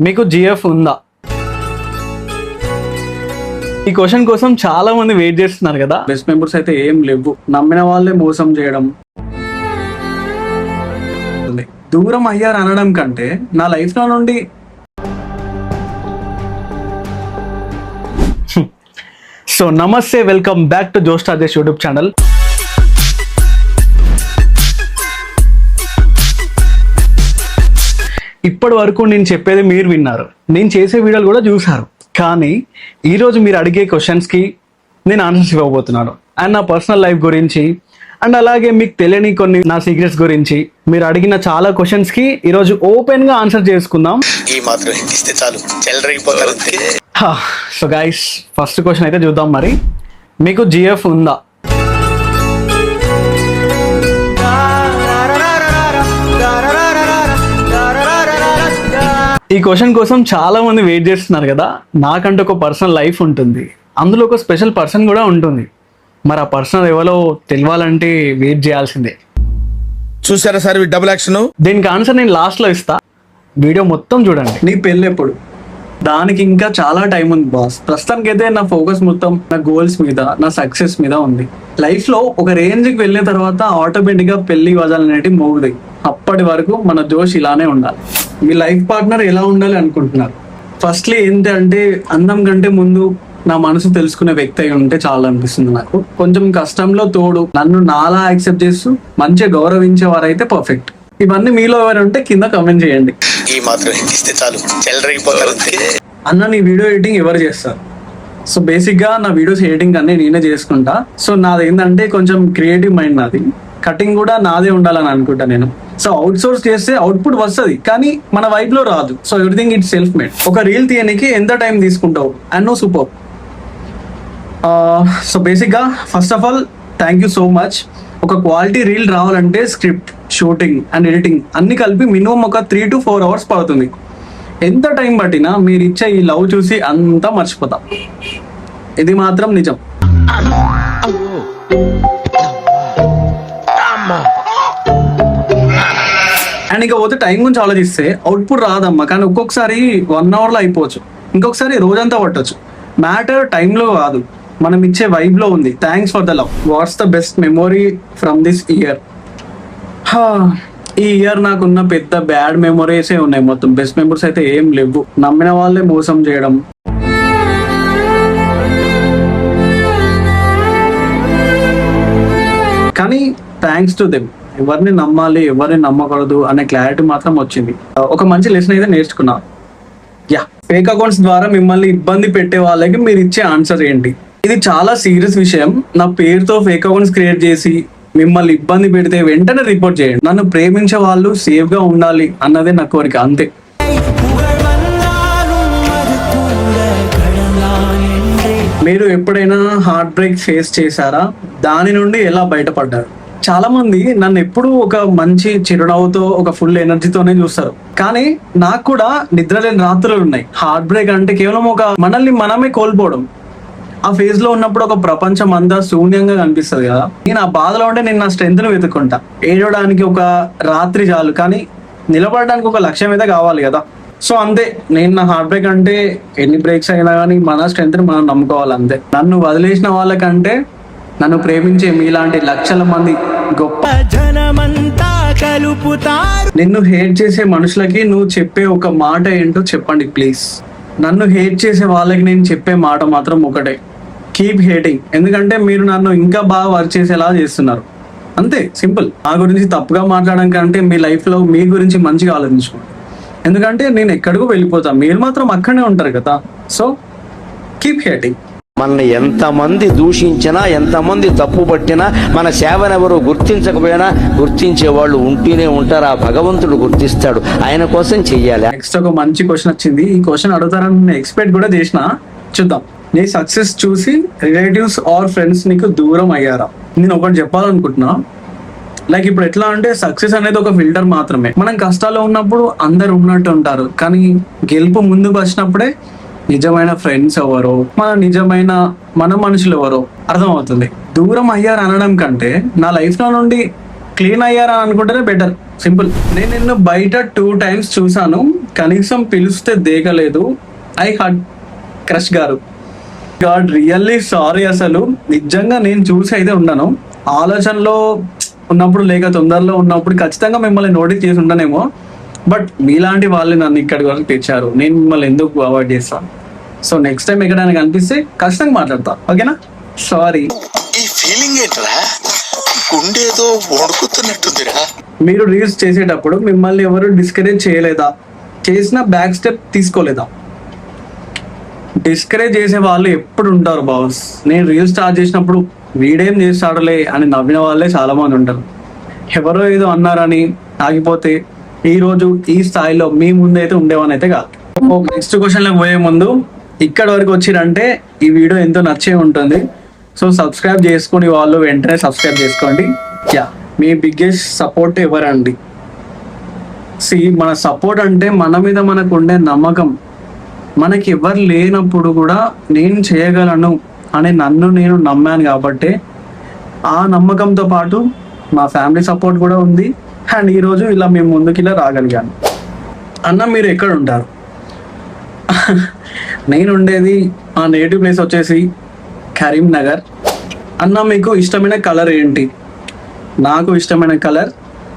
మీకు జిఎఫ్ ఉందా? ఈ క్వశ్చన్ కోసం చాలా మంది వెయిట్ చేస్తున్నారు కదా. బెస్ట్ మెంబర్స్ అయితే ఏం లేవు, నమ్మిన వాళ్ళే మోసం చేయడం. దూరం అయ్యారు అనడం కంటే నా లైఫ్ లో నుండి సో నమస్తే, వెల్కమ్ బ్యాక్ టు జోస్టా దేశ్ యూట్యూబ్ ఛానల్. ఇప్పటి వరకు నేను చెప్పేది మీరు విన్నారు, నేను చేసే వీడియోలు కూడా చూసారు. కానీ ఈరోజు మీరు అడిగే క్వశ్చన్స్కి నేను ఆన్సర్స్ ఇవ్వబోతున్నాను. అండ్ నా పర్సనల్ లైఫ్ గురించి, అండ్ అలాగే మీకు తెలియని కొన్ని నా సీక్రెట్స్ గురించి, మీరు అడిగిన చాలా క్వశ్చన్స్కి ఈరోజు ఓపెన్గా ఆన్సర్ చేసుకుందాం. సో గైస్, ఫస్ట్ క్వశ్చన్ అయితే చూద్దాం. మరి మీకు జిఎఫ్ ఉందా? ఈ క్వశ్చన్ కోసం చాలా మంది వెయిట్ చేస్తున్నారు కదా. నాకంటూ ఒక పర్సనల్ లైఫ్ ఉంటుంది, అందులో ఒక స్పెషల్ పర్సన్ కూడా ఉంటుంది. మరి ఆ పర్సన్ ఎవరో తెలియాలంటే వెయిట్ చేయాల్సిందే. చూసారా సార్ డబుల్ యాక్షన్? దీనికి ఆన్సర్ నేను లాస్ట్ లో ఇస్తా, వీడియో మొత్తం చూడండి. నీ పెళ్ళి ఎప్పుడు? దానికి ఇంకా చాలా టైం ఉంది బాస్. ప్రస్తుతానికి అయితే నా ఫోకస్ మొత్తం నా గోల్స్ మీద, నా సక్సెస్ మీద ఉంది. లైఫ్ లో ఒక రేంజ్ కి వెళ్ళిన తర్వాత ఆటోమేటిక్ గా పెళ్లి వదాలనేటి మోగుతాయి. అప్పటి వరకు మన జోష్ ఇలానే ఉండాలి. మీ లైఫ్ పార్ట్నర్ ఎలా ఉండాలి అనుకుంటున్నారు? ఫస్ట్లీ ఏంటంటే, అందం కంటే ముందు నా మనసు తెలుసుకునే వ్యక్తి అయి ఉంటే చాలా అనిపిస్తుంది నాకు. కొంచెం కష్టంలో తోడు, నన్ను నాలా యాక్సెప్ట్ చేస్తూ మంచిగా గౌరవించే వారైతే పర్ఫెక్ట్. ఇవన్నీ మీలో ఎవరు ఉంటే కింద కామెంట్ చేయండి. ఈ మాత్రం ఇస్తే చాలు, చెలరేగిపోతారు. అన్న, నీ వీడియో ఎడిటింగ్ ఎవరు చేస్తారు? సో బేసిక్ గా నా వీడియోస్ ఎడిటింగ్ అన్ని నేనే చేసుకుంటా. సో నాది ఏంటంటే కొంచెం క్రియేటివ్ మైండ్ నాది. కటింగ్ కూడా నాదే ఉండాలని అనుకుంటా నేను. సో అవుట్ సోర్స్ చేస్తే అవుట్పుట్ వస్తుంది, కానీ మన వైబ్ లో రాదు. So everything it's self made. ఒక రీల్ తీయడానికి ఎంత టైం తీసుకుంటావు? And no super. So basic గా first of all thank you so much. ఒక క్వాలిటీ రీల్ రావాలంటే స్క్రిప్ట్, షూటింగ్ అండ్ ఎడిటింగ్ అన్ని కలిపి మినిమం ఒక 3 to 4 hours పడుతుంది. ఎంత టైం పట్టినా మీరు ఇచ్చే ఈ లవ్ చూసి అంతా మర్చిపోతాం. ఇది మాత్రం నిజం. అండ్ ఇక పోతే టైం గురించి ఆలోచిస్తే అవుట్పుట్ రాదమ్మా, కానీ ఒక్కొక్కసారి 1 hour లో అయిపోవచ్చు, ఇంకొకసారి రోజంతా పట్టొచ్చు. మ్యాటర్ టైంలో కాదు, మనం ఇచ్చే వైబ్ లో ఉంది. Thanks for the love. What's the best memory from this year? ఈ ఇయర్ నాకున్న పెద్ద బ్యాడ్ మెమొరీసే ఉన్నాయి. మొత్తం బెస్ట్ మెమొరీస్ అయితే ఏం లేవు. నమ్మిన వాళ్ళే మోసం చేయడం, కానీ థ్యాంక్స్ టు దెమ్. ఎవరిని నమ్మాలి, ఎవరిని నమ్మకూడదు అనే క్లారిటీ మాత్రం వచ్చింది. ఒక మంచి లెసన్ అయితే నేర్చుకున్నా. యా, ఫేక్ అకౌంట్స్ ద్వారా మిమ్మల్ని ఇబ్బంది పెట్టే వాళ్ళకి మీరు ఇచ్చే ఆన్సర్ ఏంటి? ఇది చాలా సీరియస్ విషయం. నా పేరుతో ఫేక్ అకౌంట్స్ క్రియేట్ చేసి మిమ్మల్ని ఇబ్బంది పెడితే వెంటనే రిపోర్ట్ చేయండి. నన్ను ప్రేమించే వాళ్ళు సేఫ్ గా ఉండాలి అన్నదే నా కోరిక, అంతే. మీరు ఎప్పుడైనా హార్ట్ బ్రేక్ ఫేస్ చేశారా? దాని నుండి ఎలా బయటపడ్డారు? చాలా మంది నన్ను ఎప్పుడు ఒక మంచి చిరునవ్వుతో, ఒక ఫుల్ ఎనర్జీతోనే చూస్తారు. కానీ నాకు కూడా నిద్రలేని రాత్రులు ఉన్నాయి. హార్ట్ బ్రేక్ అంటే కేవలం ఒక మనల్ని మనమే కోల్పోవడం. ఆ ఫేజ్ లో ఉన్నప్పుడు ఒక ప్రపంచం అంతా శూన్యంగా కనిపిస్తుంది కదా. నేను ఆ బాధలో ఉంటే నేను నా స్ట్రెంత్ ని వెతుక్కుంటా. ఏడవడానికి ఒక రాత్రి చాలు, కానీ నిలబడడానికి ఒక లక్ష్యం అయితే కావాలి కదా. సో అంతే, నేను నా హార్ట్ బ్రేక్ అంటే ఎన్ని బ్రేక్స్ అయినా కానీ మన స్ట్రెంత్ ని మనం నమ్ముకోవాలి, అంతే. నన్ను వదిలేసిన వాళ్ళకంటే నన్ను ప్రేమించే మీలాంటి లక్షల మంది గొప్ప జనమంతా కలుపుతారు. నిన్ను హేట్ చేసే మనుషులకి నువ్వు చెప్పే ఒక మాట ఏంటో చెప్పండి ప్లీజ్. నన్ను హేట్ చేసే వాళ్ళకి నేను చెప్పే మాట మాత్రం ఒకటే, కీప్ హేటింగ్. ఎందుకంటే మీరు నన్ను ఇంకా బాగా వర్క్ చేసేలా చేస్తున్నారు, అంతే, సింపుల్. నా గురించి తప్పుగా మాట్లాడడం కంటే మీ లైఫ్ లో మీ గురించి మంచిగా ఆలోచించుకోండి. ఎందుకంటే నేను ఎక్కడికో వెళ్ళిపోతాను, మీరు మాత్రం అక్కడనే ఉంటారు కదా. So keep hating. మనల్ని ఎంతమంది దూషించినా, ఎంతమంది తప్పు పట్టినా, మన సేవనెవరు గుర్తించకపోయినా గుర్తించే వాళ్ళు ఉంటూనే ఉంటారు. ఆ భగవంతుడు గుర్తిస్తాడు, ఆయన కోసం చెయ్యాలి. నెక్స్ట్ ఒక మంచి క్వశ్చన్ వచ్చింది. ఈ క్వశ్చన్ అడుగుతారని నేను ఎక్స్పెక్ట్ కూడా చేసిన. చూద్దాం. నీ సక్సెస్ చూసి రిలేటివ్స్ ఆర్ ఫ్రెండ్స్ నీకు దూరం అయ్యారా? నేను ఒకటి చెప్పాలనుకుంటున్నా. లైక్ ఇప్పుడు ఎట్లా అంటే, సక్సెస్ అనేది ఒక ఫిల్టర్ మాత్రమే. మనం కష్టాల్లో ఉన్నప్పుడు అందరు ఉన్నట్టు ఉంటారు, కానీ గెలుపు ముందుకు వచ్చినప్పుడే నిజమైన ఫ్రెండ్స్ ఎవరో, నిజమైన మన మనుషులు ఎవరో అర్థమవుతుంది. దూరం అయ్యారు అనడం కంటే నా లైఫ్ లో నుండి క్లీన్ అయ్యారా అనుకుంటేనే బెటర్. సింపుల్. నేను నిన్ను బయట 2 times చూసాను, కనీసం పిలిస్తే దేకలేదు. ఐ హడ్ క్రష్ గారు. God really sorry. అసలు నిజంగా నేను చూసి అయితే ఉన్నాను, ఆలోచనలో ఉన్నప్పుడు లేక తొందరలో ఉన్నప్పుడు ఖచ్చితంగా మిమ్మల్ని నోటీస్ చేసి ఉంటానేమో. బట్ మీలాంటి వాళ్ళు నన్ను ఇక్కడి వరకు తెచ్చారు, నేను మిమ్మల్ని ఎందుకు అవాయిడ్ చేస్తాను. సో నెక్స్ట్ టైం ఎక్కడైనా కనిపిస్తే ఖచ్చితంగా మాట్లాడతా, ఓకేనా? సారీ. ఈ ఫీలింగ్ ఏంట్రా, గుండేదో వణుకుతున్నట్టుందిరా. మీరు రీల్స్ చేసేటప్పుడు మిమ్మల్ని ఎవరు డిస్కరేజ్ చేయలేదా? చేసిన బ్యాక్ స్టెప్ తీసుకోలేదా? డిస్కరేజ్ చేసే వాళ్ళు ఎప్పుడు ఉంటారు బాస్. నేను రీల్స్ స్టార్ట్ చేసినప్పుడు వీడేం చేస్తాడులే అని నవ్విన వాళ్ళే చాలా మంది ఉంటారు. ఎవరో ఏదో అన్నారని ఆగిపోతే ఈ రోజు ఈ స్థాయిలో మీ ముందు అయితే ఉండేవని అయితే కాదు. నెక్స్ట్ క్వశ్చన్లకు పోయే ముందు ఇక్కడ వరకు వచ్చిరంటే ఈ వీడియో ఎంతో నచ్చే ఉంటుంది. సో సబ్స్క్రైబ్ చేసుకుని వాళ్ళు వెంటనే సబ్స్క్రైబ్ చేసుకోండి. యా, మీ బిగ్గెస్ట్ సపోర్ట్ ఎవరండి? మన సపోర్ట్ అంటే మన మీద మనకు ఉండే నమ్మకం. మనకి ఎవరు లేనప్పుడు కూడా నేను చేయగలను అని నన్ను నేను నమ్మాను కాబట్టి ఆ నమ్మకంతో పాటు మా ఫ్యామిలీ సపోర్ట్ కూడా ఉంది. అండ్ ఈరోజు ఇలా మేము ముందుకు ఇలా రాగలిగాను. అన్న మీరు ఎక్కడ ఉంటారు? నేను ఉండేది మా నేటివ్ ప్లేస్ వచ్చేసి కరీంనగర్. అన్న మీకు ఇష్టమైన కలర్ ఏంటి? నాకు ఇష్టమైన కలర్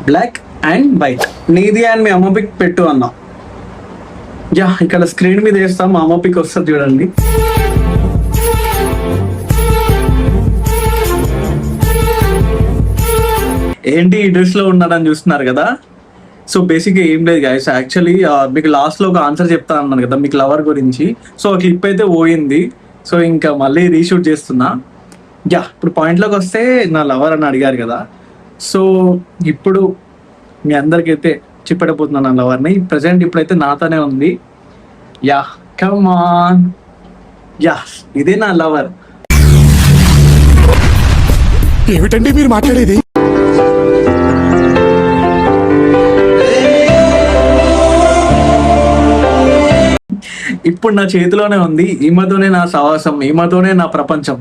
బ్లాక్ అండ్ వైట్. నీది అండ్ మీ అమ్మ పిక్ పెట్టు అన్న. యా, ఇక్కడ స్క్రీన్ మీద వేస్తాం, మా అమ్మ పిక్ వస్తుంది చూడండి. ఏంటి ఈ డ్రెస్ లో ఉన్నారని చూస్తున్నారు కదా. సో బేసిక్గా ఏం లేదు గైస్, యాక్చువల్లీ మీకు లాస్ట్ లో ఒక ఆన్సర్ చెప్తా అన్నాను కదా మీకు లవర్ గురించి. సో ఆ క్లిప్ అయితే పోయింది, సో ఇంకా మళ్ళీ రీషూట్ చేస్తున్నా. యా, ఇప్పుడు పాయింట్లోకి వస్తే నా లవర్ అని అడిగారు కదా. సో ఇప్పుడు మీ అందరికైతే చెప్పడపోతున్నా నా లవర్ని. ప్రజెంట్ ఇప్పుడైతే నాతోనే ఉంది. Yeah, come on. యా, ఇదే నా లవర్. ఏమిటండి మీరు మాట్లాడేది? ఇప్పుడు నా చేతిలోనే ఉంది. ఈమెతోనే నా సవాసం, ఈమెతోనే నా ప్రపంచం.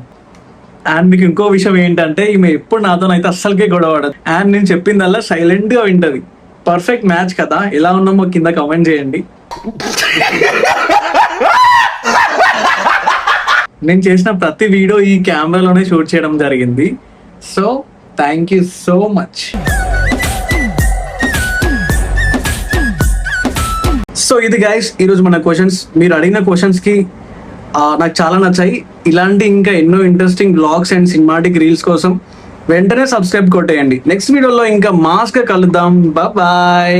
అండ్ మీకు ఇంకో విషయం ఏంటంటే ఈమె ఎప్పుడు నాతోనైతే అస్సలకే గొడవడదు. అండ్ నేను చెప్పిందల్లా సైలెంట్ గా వింటది. పర్ఫెక్ట్ మ్యాచ్ కదా. ఎలా ఉన్నామో కింద కామెంట్ చేయండి. నేను చేసిన ప్రతి వీడియో ఈ కెమెరాలోనే షూట్ చేయడం జరిగింది. So thank you so much. So ఇది గైస్ ఈరోజు మన క్వశ్చన్స్. మీరు అడిగిన క్వశ్చన్స్కి నాకు చాలా నచ్చాయి. ఇలాంటి ఇంకా ఎన్నో interesting blogs and cinematic reels కోసం వెంటనే సబ్స్క్రైబ్ కొట్టేయండి. నెక్స్ట్ వీడియోలో ఇంకా మాస్గా కలుద్దాం. బాయ్.